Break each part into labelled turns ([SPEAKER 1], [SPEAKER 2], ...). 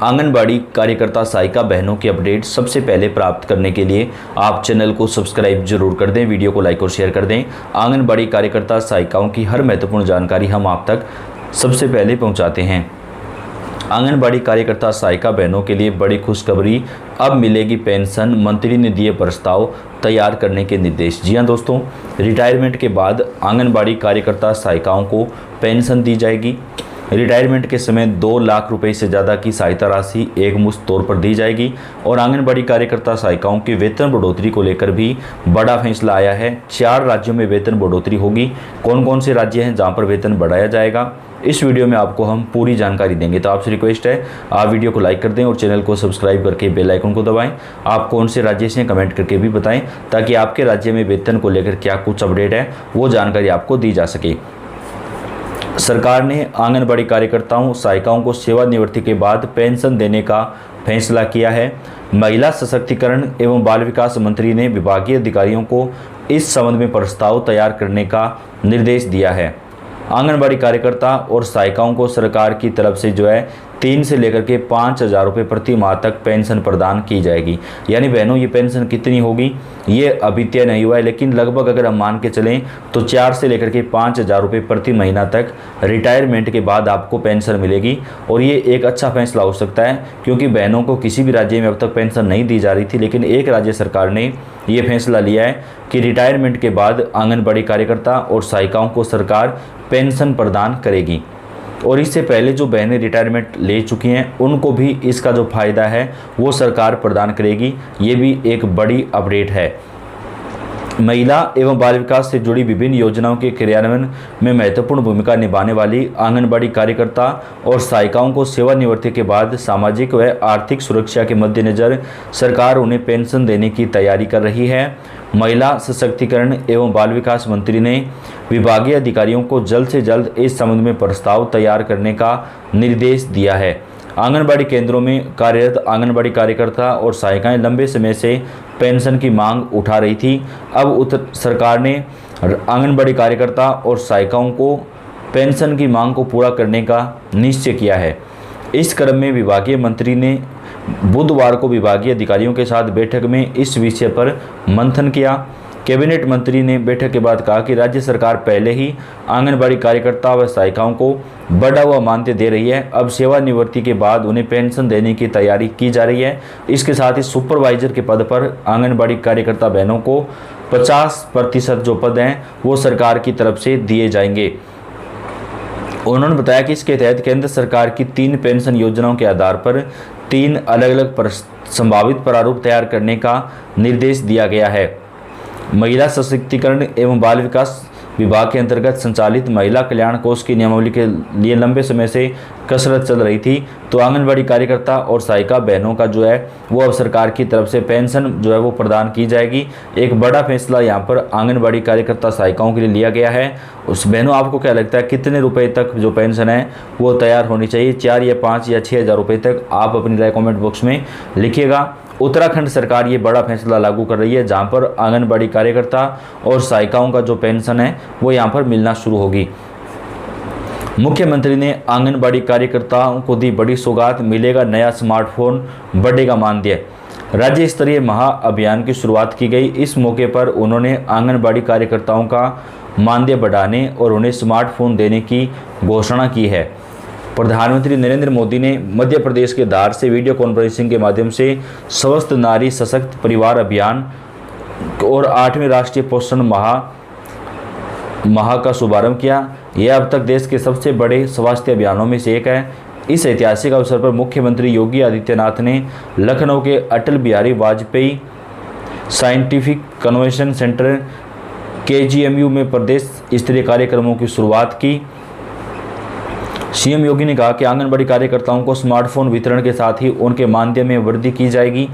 [SPEAKER 1] आंगनबाड़ी कार्यकर्ता सहायिका बहनों की अपडेट सबसे पहले प्राप्त करने के लिए आप चैनल को सब्सक्राइब जरूर कर दें, वीडियो को लाइक और शेयर कर दें। आंगनबाड़ी कार्यकर्ता सहायिकाओं की हर महत्वपूर्ण जानकारी हम आप तक सबसे पहले पहुंचाते हैं। आंगनबाड़ी कार्यकर्ता सहायिका बहनों के लिए बड़ी खुशखबरी, अब मिलेगी पेंशन, मंत्री ने दिए प्रस्ताव तैयार करने के निर्देश। जी हां दोस्तों, रिटायरमेंट के बाद आंगनबाड़ी कार्यकर्ता सहायिकाओं को पेंशन दी जाएगी। रिटायरमेंट के समय 2 लाख रुपए से ज़्यादा की सहायता राशि एक मुश्त तौर पर दी जाएगी। और आंगनबाड़ी कार्यकर्ता सहायिकाओं की वेतन बढ़ोतरी को लेकर भी बड़ा फैसला आया है। 4 राज्यों में वेतन बढ़ोतरी होगी। कौन कौन से राज्य हैं जहां पर वेतन बढ़ाया जाएगा, इस वीडियो में आपको हम पूरी जानकारी देंगे। तो आपसे रिक्वेस्ट है, आप वीडियो को लाइक कर दें और चैनल को सब्सक्राइब करके बेल आइकन को दबाएं। आप कौन से राज्य से कमेंट करके भी बताएं, ताकि आपके राज्य में वेतन को लेकर क्या कुछ अपडेट है वो जानकारी आपको दी जा सके। सरकार ने आंगनबाड़ी कार्यकर्ताओं सहायिकाओं को सेवानिवृत्ति के बाद पेंशन देने का फैसला किया है। महिला सशक्तिकरण एवं बाल विकास मंत्री ने विभागीय अधिकारियों को इस संबंध में प्रस्ताव तैयार करने का निर्देश दिया है। आंगनबाड़ी कार्यकर्ता और सहायिकाओं को सरकार की तरफ से 3 से लेकर के 5,000 रुपये प्रति माह तक पेंशन प्रदान की जाएगी। यानी बहनों, ये पेंशन कितनी होगी ये अभी तय नहीं हुआ है, लेकिन लगभग अगर हम मान के चलें तो 4 से लेकर के 5,000 रुपये प्रति महीना तक रिटायरमेंट के बाद आपको पेंशन मिलेगी। और ये एक अच्छा फैसला हो सकता है, क्योंकि बहनों को किसी भी राज्य में अब तक पेंशन नहीं दी जा रही थी, लेकिन एक राज्य सरकार ने ये फैसला लिया है कि रिटायरमेंट के बाद आंगनबाड़ी कार्यकर्ता और सहायिकाओं को सरकार पेंशन प्रदान करेगी। और इससे पहले जो बहनें रिटायरमेंट ले चुकी हैं उनको भी इसका जो फ़ायदा है वो सरकार प्रदान करेगी। ये भी एक बड़ी अपडेट है। महिला एवं बाल विकास से जुड़ी विभिन्न योजनाओं के क्रियान्वयन में महत्वपूर्ण भूमिका निभाने वाली आंगनबाड़ी कार्यकर्ता और सहायिकाओं को सेवानिवृत्ति के बाद सामाजिक व आर्थिक सुरक्षा के मद्देनज़र सरकार उन्हें पेंशन देने की तैयारी कर रही है। महिला सशक्तिकरण एवं बाल विकास मंत्री ने विभागीय अधिकारियों को जल्द से जल्द इस संबंध में प्रस्ताव तैयार करने का निर्देश दिया है। आंगनबाड़ी केंद्रों में कार्यरत आंगनबाड़ी कार्यकर्ता और सहायिकाएं लंबे समय से पेंशन की मांग उठा रही थी। अब सरकार ने आंगनबाड़ी कार्यकर्ता और सहायिकाओं को पेंशन की मांग को पूरा करने का निश्चय किया है। इस क्रम में विभागीय मंत्री ने बुधवार को विभागीय अधिकारियों के साथ बैठक में इस विषय पर मंथन किया। कैबिनेट मंत्री ने बैठक के बाद कहा कि राज्य सरकार पहले ही आंगनबाड़ी कार्यकर्ता व सहायिकाओं को बढ़ा हुआ मानदेय दे रही है। अब सेवानिवृत्ति के बाद उन्हें पेंशन देने की तैयारी की जा रही है। इसके साथ ही सुपरवाइजर के पद पर आंगनबाड़ी कार्यकर्ता बहनों को 50% जो पद हैं वो सरकार की तरफ से दिए जाएंगे। उन्होंने बताया कि इसके तहत केंद्र सरकार की 3 पेंशन योजनाओं के आधार पर 3 अलग अलग संभावित प्रारूप तैयार करने का निर्देश दिया गया है। महिला सशक्तिकरण एवं बाल विकास विभाग के अंतर्गत संचालित महिला कल्याण कोष की नियमावली के लिए लंबे समय से कसरत चल रही थी। तो आंगनबाड़ी कार्यकर्ता और सहायिका बहनों का वो अब सरकार की तरफ से पेंशन वो प्रदान की जाएगी। एक बड़ा फैसला यहाँ पर आंगनबाड़ी कार्यकर्ता सहायिकाओं के लिए लिया गया है। उस बहनों, आपको क्या लगता है कितने रुपए तक जो पेंशन है वो तैयार होनी चाहिए? 4 या 5 या 6,000 रुपये तक? आप अपनी राय कॉमेंट बॉक्स में लिखिएगा। उत्तराखंड सरकार ये बड़ा फैसला लागू कर रही है, जहां पर आंगनबाड़ी कार्यकर्ता और सहायिकाओं का जो पेंशन है वो यहां पर मिलना शुरू होगी। मुख्यमंत्री ने आंगनबाड़ी कार्यकर्ताओं को दी बड़ी सौगात, मिलेगा नया स्मार्टफोन, बढ़ेगा मानदेय। राज्य स्तरीय महाअभियान की शुरुआत की गई। इस मौके पर उन्होंने आंगनबाड़ी कार्यकर्ताओं का मानदेय बढ़ाने और उन्हें स्मार्टफोन देने की घोषणा की है। प्रधानमंत्री नरेंद्र मोदी ने मध्य प्रदेश के धार से वीडियो कॉन्फ्रेंसिंग के माध्यम से स्वस्थ नारी सशक्त परिवार अभियान और 8वें राष्ट्रीय पोषण माह का शुभारंभ किया। यह अब तक देश के सबसे बड़े स्वास्थ्य अभियानों में से एक है। इस ऐतिहासिक अवसर पर मुख्यमंत्री योगी आदित्यनाथ ने लखनऊ के Atal Bihari Vajpayee scientific convention centre KGMU में प्रदेश स्तरीय कार्यक्रमों की शुरुआत की। सीएम योगी ने कहा कि आंगनबाड़ी कार्यकर्ताओं को स्मार्टफोन वितरण के साथ ही उनके मानदेय में वृद्धि की जाएगी।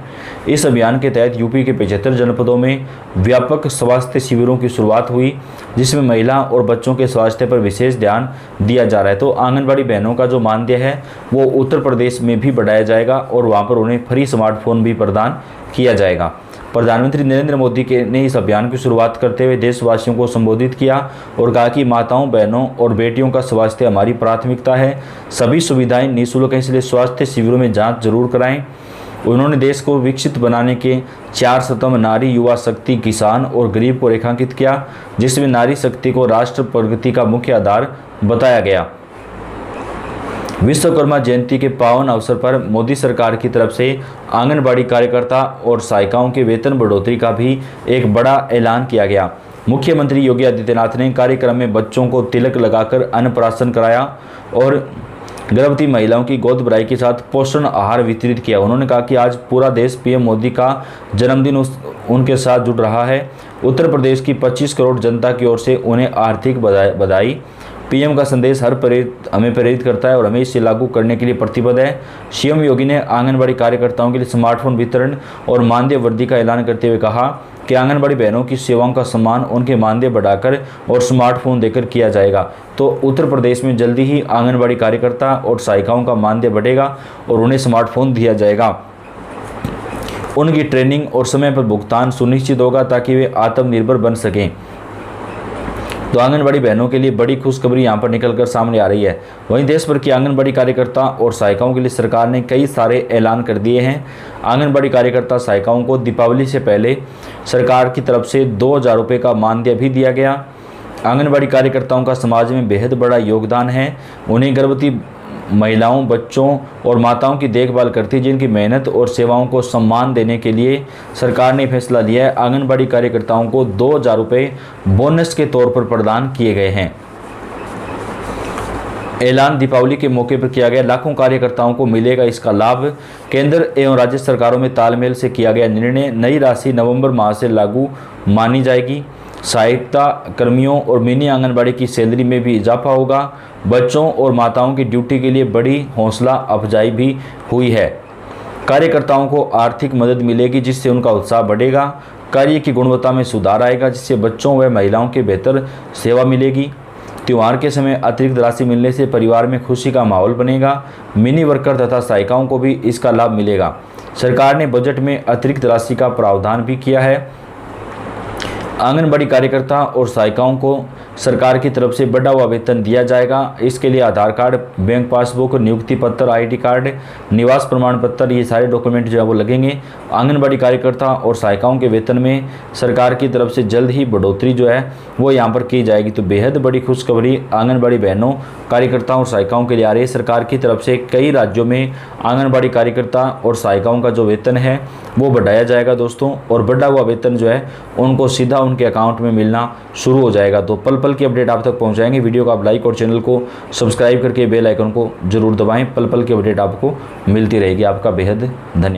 [SPEAKER 1] इस अभियान के तहत यूपी के 75 जनपदों में व्यापक स्वास्थ्य शिविरों की शुरुआत हुई, जिसमें महिला और बच्चों के स्वास्थ्य पर विशेष ध्यान दिया जा रहा है। तो आंगनबाड़ी बहनों का जो मानदेय है वो उत्तर प्रदेश में भी बढ़ाया जाएगा और वहाँ पर उन्हें फ्री स्मार्टफोन भी प्रदान किया जाएगा। प्रधानमंत्री नरेंद्र मोदी ने इस अभियान की शुरुआत करते हुए देशवासियों को संबोधित किया और कहा कि माताओं, बहनों और बेटियों का स्वास्थ्य हमारी प्राथमिकता है। सभी सुविधाएं निःशुल्क हैं, इसलिए स्वास्थ्य शिविरों में जांच जरूर कराएं। उन्होंने देश को विकसित बनाने के 4 स्तंभ नारी, युवा शक्ति, किसान और गरीब को रेखांकित किया, जिसमें नारी शक्ति को राष्ट्र प्रगति का मुख्य आधार बताया गया। विश्वकर्मा जयंती के पावन अवसर पर मोदी सरकार की तरफ से आंगनबाड़ी कार्यकर्ता और सहायिकाओं के वेतन बढ़ोतरी का भी एक बड़ा ऐलान किया गया। मुख्यमंत्री योगी आदित्यनाथ ने कार्यक्रम में बच्चों को तिलक लगाकर अन्नप्राशन कराया और गर्भवती महिलाओं की गोद भराई के साथ पोषण आहार वितरित किया। उन्होंने कहा कि आज पूरा देश पीएम मोदी का जन्मदिन उनके साथ जुड़ रहा है। उत्तर प्रदेश की 25 करोड़ जनता की ओर से उन्हें आर्थिक बधाई। पीएम का संदेश हमें प्रेरित करता है और हमें इसे लागू करने के लिए प्रतिबद्ध है। सीएम योगी ने आंगनबाड़ी कार्यकर्ताओं के लिए स्मार्टफोन वितरण और मानदेय वृद्धि का ऐलान करते हुए कहा कि आंगनबाड़ी बहनों की सेवाओं का सम्मान उनके मानदेय बढ़ाकर और स्मार्टफोन देकर किया जाएगा। तो उत्तर प्रदेश में जल्दी ही आंगनबाड़ी कार्यकर्ता और सहायिकाओं का मानदेय बढ़ेगा और उन्हें स्मार्टफोन दिया जाएगा। उनकी ट्रेनिंग और समय पर भुगतान सुनिश्चित होगा ताकि वे आत्मनिर्भर बन सकें। तो आंगनबाड़ी बहनों के लिए बड़ी खुशखबरी यहां पर निकलकर सामने आ रही है। वहीं देश भर की आंगनबाड़ी कार्यकर्ता और सहायिकाओं के लिए सरकार ने कई सारे ऐलान कर दिए हैं। आंगनबाड़ी कार्यकर्ता सहायिकाओं को दीपावली से पहले सरकार की तरफ से 2000 रुपये का मानदेय भी दिया गया। आंगनबाड़ी कार्यकर्ताओं का समाज में बेहद बड़ा योगदान है। उन्हें गर्भवती महिलाओं, बच्चों और माताओं की देखभाल करती जिनकी मेहनत और सेवाओं को सम्मान देने के लिए सरकार ने फैसला लिया है। आंगनबाड़ी कार्यकर्ताओं को 2000 रुपये बोनस के तौर पर प्रदान किए गए हैं। ऐलान दीपावली के मौके पर किया गया। लाखों कार्यकर्ताओं को मिलेगा इसका लाभ। केंद्र एवं राज्य सरकारों में तालमेल से किया गया निर्णय। नई राशि नवंबर माह से लागू मानी जाएगी। सहायता कर्मियों और मिनी आंगनबाड़ी की सैलरी में भी इजाफा होगा। बच्चों और माताओं की ड्यूटी के लिए बड़ी हौसला अफजाई भी हुई है। कार्यकर्ताओं को आर्थिक मदद मिलेगी जिससे उनका उत्साह बढ़ेगा। कार्य की गुणवत्ता में सुधार आएगा जिससे बच्चों व महिलाओं के बेहतर सेवा मिलेगी। त्योहार के समय अतिरिक्त राशि मिलने से परिवार में खुशी का माहौल बनेगा। मिनी वर्कर तथा सहायिकाओं को भी इसका लाभ मिलेगा। सरकार ने बजट में अतिरिक्त राशि का प्रावधान भी किया है। आंगनबाड़ी कार्यकर्ता और सहायिकाओं को सरकार की तरफ से बढ़ा हुआ वेतन दिया जाएगा। इसके लिए आधार कार्ड, बैंक पासबुक, नियुक्ति पत्र, आईडी कार्ड, निवास प्रमाण पत्र, ये सारे डॉक्यूमेंट जो है वो लगेंगे। आंगनबाड़ी कार्यकर्ता और सहायिकाओं के वेतन में सरकार की तरफ से जल्द ही बढ़ोतरी जो है वो यहाँ पर की जाएगी। तो बेहद बड़ी खुशखबरी आंगनबाड़ी बहनों, कार्यकर्ताओं और सहायिकाओं के लिए आ रही है। सरकार की तरफ से कई राज्यों में आंगनबाड़ी कार्यकर्ता और सहायिकाओं का जो वेतन है वो बढ़ाया जाएगा दोस्तों, और बढ़ा हुआ वेतन जो है उनको सीधा उनके अकाउंट में मिलना शुरू हो जाएगा। तो पल पल की अपडेट आप तक पहुंचाएंगे। वीडियो को आप लाइक और चैनल को सब्सक्राइब करके बेल आइकन को जरूर दबाएं। पल पल की अपडेट आपको मिलती रहेगी। आपका बेहद धन्यवाद।